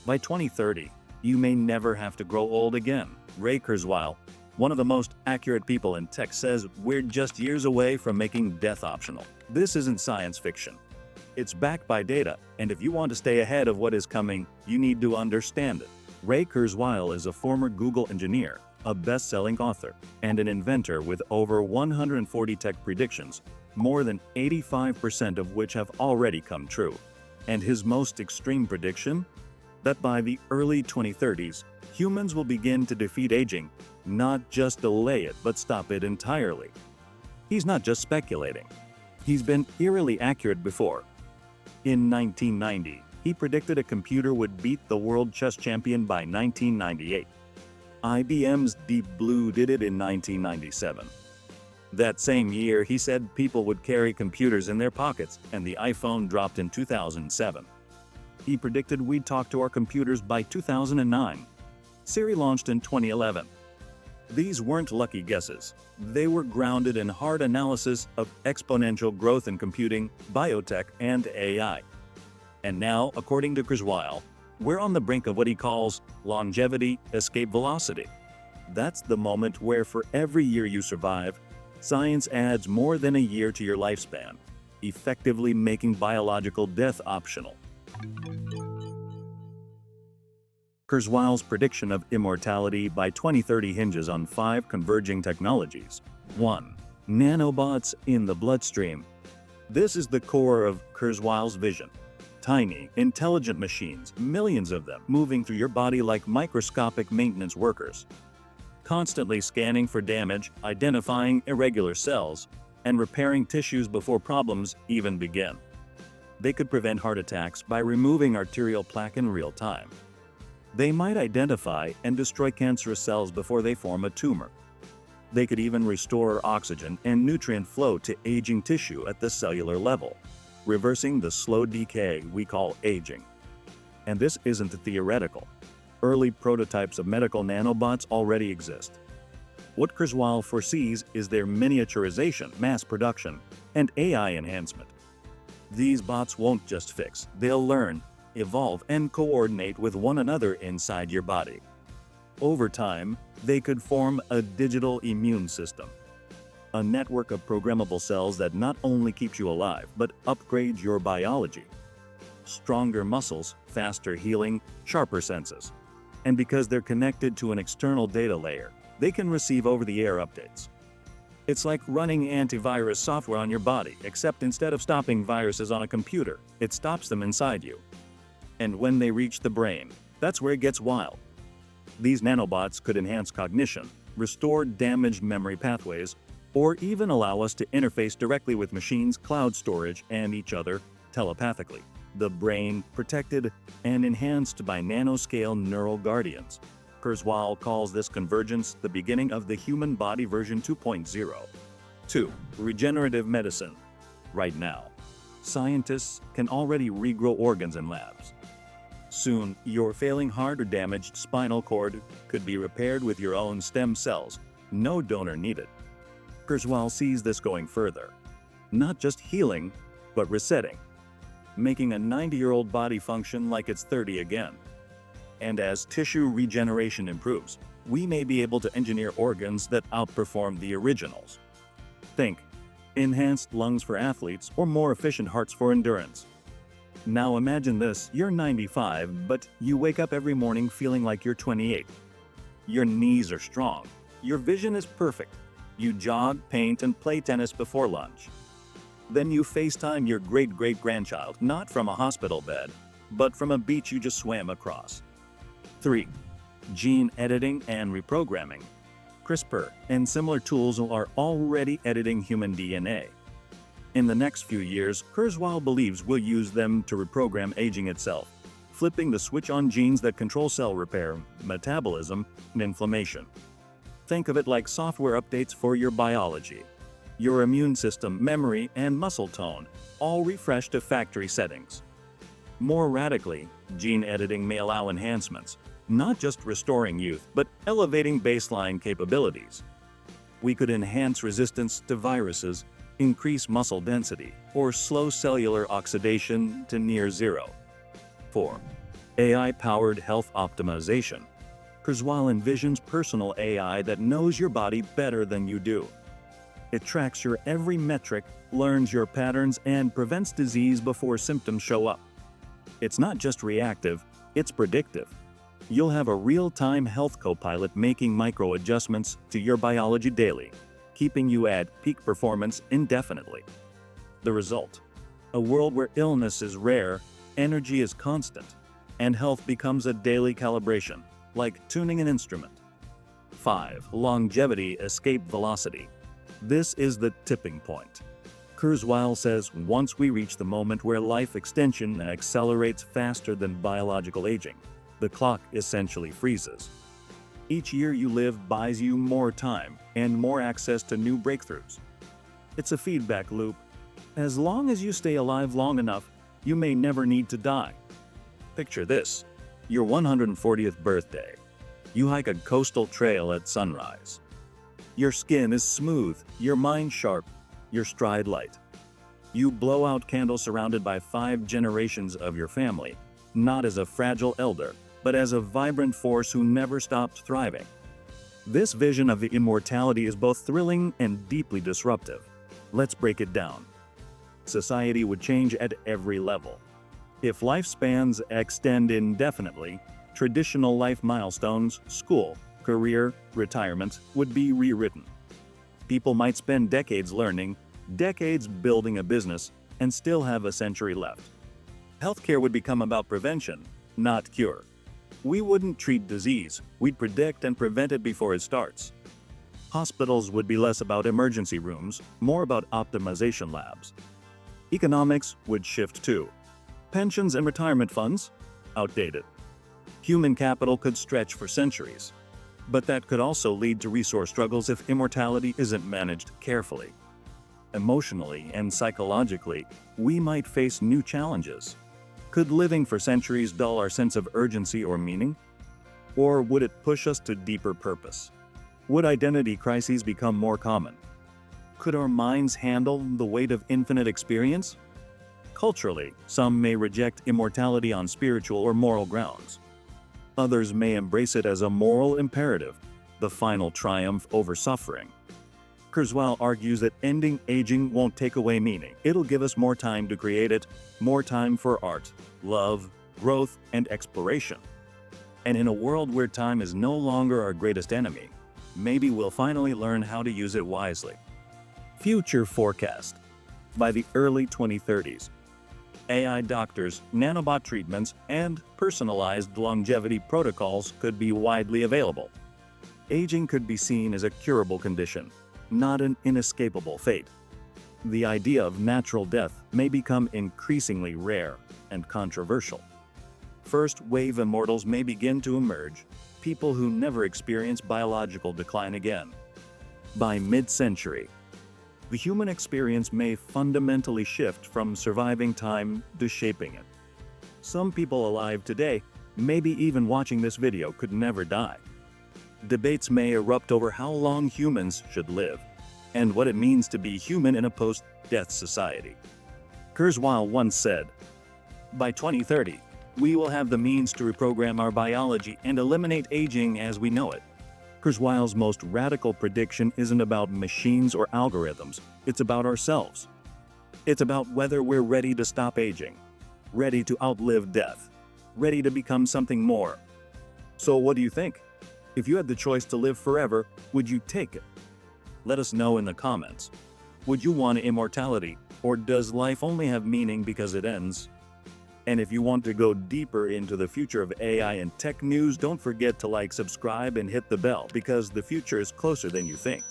By 2030, you may never have to grow old again. Ray Kurzweil, one of the most accurate people in tech, says we're just years away from making death optional. This isn't science fiction. It's backed by data, and if you want to stay ahead of what is coming, you need to understand it. Ray Kurzweil is a former Google engineer, a best-selling author, and an inventor with over 140 tech predictions, more than 85% of which have already come true. And his most extreme prediction? That by the early 2030s, humans will begin to defeat aging, not just delay it, but stop it entirely. He's not just speculating. He's been eerily accurate before. In 1990, he predicted a computer would beat the world chess champion by 1998. IBM's Deep Blue did it in 1997. That same year, he said people would carry computers in their pockets, and the iPhone dropped in 2007. He predicted we'd talk to our computers by 2009. Siri launched in 2011. These weren't lucky guesses. They were grounded in hard analysis of exponential growth in computing, biotech, and AI. And now, according to Kurzweil, we're on the brink of what he calls longevity escape velocity. That's the moment where for every year you survive, science adds more than a year to your lifespan, effectively making biological death optional. Kurzweil's prediction of immortality by 2030 hinges on 5 converging technologies. 1. Nanobots in the bloodstream. This is the core of Kurzweil's vision. Tiny, intelligent machines, millions of them, moving through your body like microscopic maintenance workers, constantly scanning for damage, identifying irregular cells, and repairing tissues before problems even begin. They could prevent heart attacks by removing arterial plaque in real time. They might identify and destroy cancerous cells before they form a tumor. They could even restore oxygen and nutrient flow to aging tissue at the cellular level, reversing the slow decay we call aging. And this isn't theoretical. Early prototypes of medical nanobots already exist. What Kurzweil foresees is their miniaturization, mass production, and AI enhancement. These bots won't just fix, they'll learn, evolve, and coordinate with one another inside your body. Over time, they could form a digital immune system, a network of programmable cells that not only keeps you alive, but upgrades your biology. Stronger muscles, faster healing, sharper senses. And because they're connected to an external data layer, they can receive over-the-air updates. It's like running antivirus software on your body, except instead of stopping viruses on a computer, it stops them inside you. And when they reach the brain, that's where it gets wild. These nanobots could enhance cognition, restore damaged memory pathways, or even allow us to interface directly with machines, cloud storage, and each other telepathically. The brain protected and enhanced by nanoscale neural guardians. Kurzweil calls this convergence the beginning of the human body version 2.0. 2. Regenerative medicine. Right now, scientists can already regrow organs in labs. Soon, your failing heart or damaged spinal cord could be repaired with your own stem cells. No donor needed. Kurzweil sees this going further. Not just healing, but resetting, making a 90-year-old body function like it's 30 again. And as tissue regeneration improves, we may be able to engineer organs that outperform the originals. Think, enhanced lungs for athletes or more efficient hearts for endurance. Now imagine this, you're 95, but you wake up every morning feeling like you're 28. Your knees are strong. Your vision is perfect. You jog, paint, and play tennis before lunch. Then you FaceTime your great-great-grandchild, not from a hospital bed, but from a beach you just swam across. 3. Gene editing and reprogramming. CRISPR and similar tools are already editing human DNA. In the next few years, Kurzweil believes we'll use them to reprogram aging itself, flipping the switch on genes that control cell repair, metabolism, and inflammation. Think of it like software updates for your biology. Your immune system, memory, and muscle tone, all refreshed to factory settings. More radically, gene editing may allow enhancements, not just restoring youth, but elevating baseline capabilities. We could enhance resistance to viruses, increase muscle density, or slow cellular oxidation to near zero. 4. AI-powered health optimization. Kurzweil envisions personal AI that knows your body better than you do. It tracks your every metric, learns your patterns, and prevents disease before symptoms show up. It's not just reactive, it's predictive. You'll have a real-time health co-pilot making micro-adjustments to your biology daily, keeping you at peak performance indefinitely. The result? A world where illness is rare, energy is constant, and health becomes a daily calibration, like tuning an instrument. 5. Longevity escape velocity. This is the tipping point. Kurzweil says once we reach the moment where life extension accelerates faster than biological aging, the clock essentially freezes. Each year you live buys you more time and more access to new breakthroughs. It's a feedback loop. As long as you stay alive long enough, you may never need to die. Picture this: your 140th birthday. You hike a coastal trail at sunrise. Your skin is smooth, your mind sharp, your stride light. You blow out candles surrounded by 5 generations of your family, not as a fragile elder, but as a vibrant force who never stopped thriving. This vision of the immortality is both thrilling and deeply disruptive. Let's break it down. Society would change at every level. If lifespans extend indefinitely, traditional life milestones, school, career, retirement, would be rewritten. People might spend decades learning, decades building a business, and still have a century left. Healthcare would become about prevention, not cure. We wouldn't treat disease, we'd predict and prevent it before it starts. Hospitals would be less about emergency rooms, more about optimization labs. Economics would shift too. Pensions and retirement funds? Outdated. Human capital could stretch for centuries. But that could also lead to resource struggles if immortality isn't managed carefully. Emotionally and psychologically, we might face new challenges. Could living for centuries dull our sense of urgency or meaning? Or would it push us to deeper purpose? Would identity crises become more common? Could our minds handle the weight of infinite experience? Culturally, some may reject immortality on spiritual or moral grounds. Others may embrace it as a moral imperative, the final triumph over suffering. Kurzweil argues that ending aging won't take away meaning. It'll give us more time to create it, more time for art, love, growth, and exploration. And in a world where time is no longer our greatest enemy, maybe we'll finally learn how to use it wisely. Future forecast. By the early 2030s, AI doctors, nanobot treatments, and personalized longevity protocols could be widely available. Aging could be seen as a curable condition, not an inescapable fate. The idea of natural death may become increasingly rare and controversial. First-wave immortals may begin to emerge, people who never experience biological decline again. By mid-century, the human experience may fundamentally shift from surviving time to shaping it. Some people alive today, maybe even watching this video, could never die. Debates may erupt over how long humans should live, and what it means to be human in a post-death society. Kurzweil once said, "By 2030, we will have the means to reprogram our biology and eliminate aging as we know it." Kurzweil's most radical prediction isn't about machines or algorithms, it's about ourselves. It's about whether we're ready to stop aging, ready to outlive death, ready to become something more. So what do you think? If you had the choice to live forever, would you take it? Let us know in the comments. Would you want immortality, or does life only have meaning because it ends? And if you want to go deeper into the future of AI and tech news, don't forget to like, subscribe, and hit the bell, because the future is closer than you think.